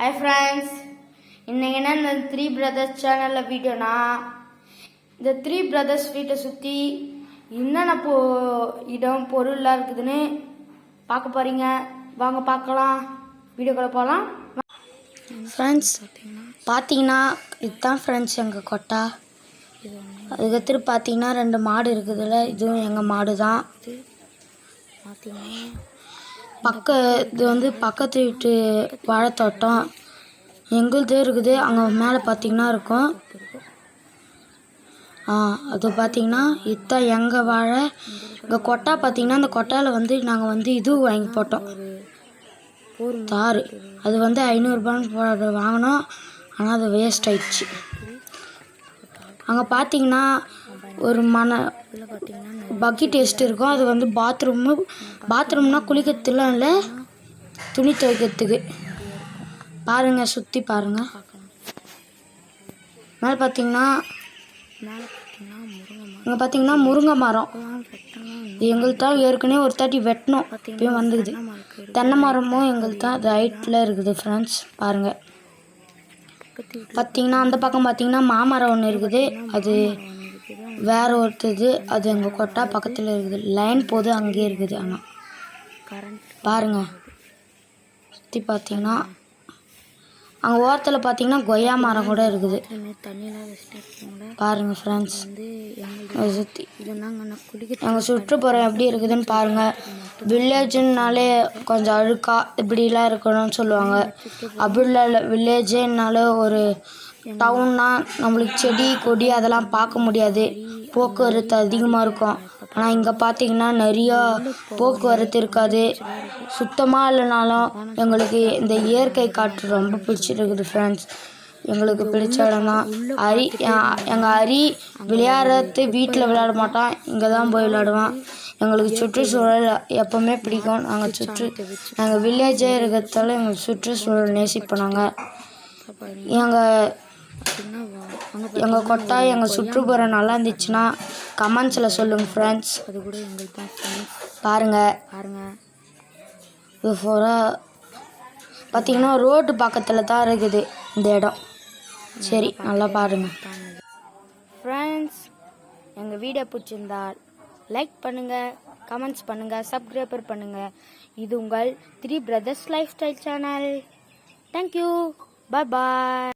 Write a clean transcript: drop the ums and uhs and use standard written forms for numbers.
Hi friends, இன்னைக்கு என்ன three brothers சேனலில் வீடியோனா இந்த த்ரீ பிரதர்ஸ் வீட்டை சுற்றி என்னென்ன இடம் பொருள்லாம் இருக்குதுன்னு பார்க்க போகிறீங்க. வாங்க பார்க்கலாம், வீடியோக்குள்ளே போகலாம். ஃப்ரெண்ட்ஸ் பார்த்தீங்கன்னா இதுதான் ஃப்ரெண்ட்ஸ் எங்கள் கொட்டா. அதுக்கடுத்து பார்த்தீங்கன்னா 2 மாடு இருக்குதுல்ல, இதுவும் எங்கள் மாடு தான். இது வந்து பக்கத்து வீட்டு வாழைத்தோட்டம் எங்களுதே இருக்குது. அங்கே மேலே பார்த்தீங்கன்னா இருக்கும். அது பார்த்தீங்கன்னா இதுதான் எங்கள் வாழை. எங்கள் கொட்டா பார்த்தீங்கன்னா அந்த கொட்டாவில் வந்து நாங்கள் வந்து இது வாங்கி போட்டோம், தார். அது வந்து 500 ரூபான்னு வாங்கினோம், ஆனால் அது வேஸ்ட் ஆயிடுச்சு. அங்கே பார்த்தீங்கன்னா ஒரு பக்கெட் டேஸ்ட் இருக்கும். அது வந்து பாத்ரூம்னா குளிக்கிறதுலாம் இல்லை, துணி துவைக்கிறதுக்கு. பாருங்கள், சுற்றி பாருங்கள். மேலே பார்த்தீங்கன்னா இங்கே பார்த்தீங்கன்னா முருங்கை மரம். எங்களுக்கு தான் ஏற்கனவே ஒரு தாட்டி வெட்டணும், இப்பயும் வந்துக்குது. தென்னை மரமும் எங்களுக்கு தான், அது ஹைட்டில் இருக்குது ஃப்ரெண்ட்ஸ். பாருங்கள், பார்த்தீங்கன்னா அந்த பக்கம் பார்த்தீங்கன்னா மாமரம் ஒன்று இருக்குது. அது வேற ஒருத்தது, அது எங்கள் கொட்டா பக்கத்தில் இருக்குது. லைன் போது அங்கேயே இருக்குது. ஆனால் பாருங்கள், சுற்றி பார்த்தீங்கன்னா அங்கே ஓரத்தில் பார்த்தீங்கன்னா கொய்யா மரம் கூட இருக்குது. பாருங்கள் ஃப்ரெண்ட்ஸ், அதை சுற்றி எங்கள் சுற்றுப்புறம் எப்படி இருக்குதுன்னு பாருங்கள். வில்லேஜுன்னாலே கொஞ்சம் அழுக்கா இப்படிலாம் இருக்கணும்னு சொல்லுவாங்க. அப்படி இல்லை, வில்லேஜுன்னாலே ஒரு டவுன்னா நம்மளுக்கு செடி கொடி அதெல்லாம் பார்க்க முடியாது, போக்குவரத்து அதிகமாக இருக்கும். ஆனால் இங்கே பார்த்தீங்கன்னா நிறையா போக்குவரத்து இருக்காது, சுத்தமாக இல்லைனாலும் எங்களுக்கு இந்த இயற்கை காற்று ரொம்ப பிடிச்சிருக்குது ஃப்ரெண்ட்ஸ். எங்களுக்கு பிடிச்ச இடம் தான். எங்கள் அரி விளையாடுறது வீட்டில் விளையாட மாட்டான், இங்கே தான் போய் விளையாடுவான். எங்களுக்கு சுற்றுச்சூழல் எப்போவுமே பிடிக்கும். நாங்கள் வில்லேஜே இருக்கிறதால எங்களுக்கு சுற்றுச்சூழல் நேசிப்போம். நாங்கள் எங்கள் கொட்டா எங்கள் சுற்றுப்புறம் நல்லா இருந்துச்சுன்னா கமெண்ட்ஸில் சொல்லுங்கள் ஃப்ரெண்ட்ஸ். பாருங்கள், இது பார்த்தீங்கன்னா ரோடு பக்கத்தில் தான் இருக்குது இந்த இடம். சரி, நல்லா பாருங்கள் ஃப்ரெண்ட்ஸ். எங்கள் வீடியோ பிடிச்சிருந்தால் லைக் பண்ணுங்கள், கமெண்ட்ஸ் பண்ணுங்கள், சப்ஸ்கிரைபர் பண்ணுங்கள். இது உங்கள் three brothers lifestyle channel. Thank you, பாய்.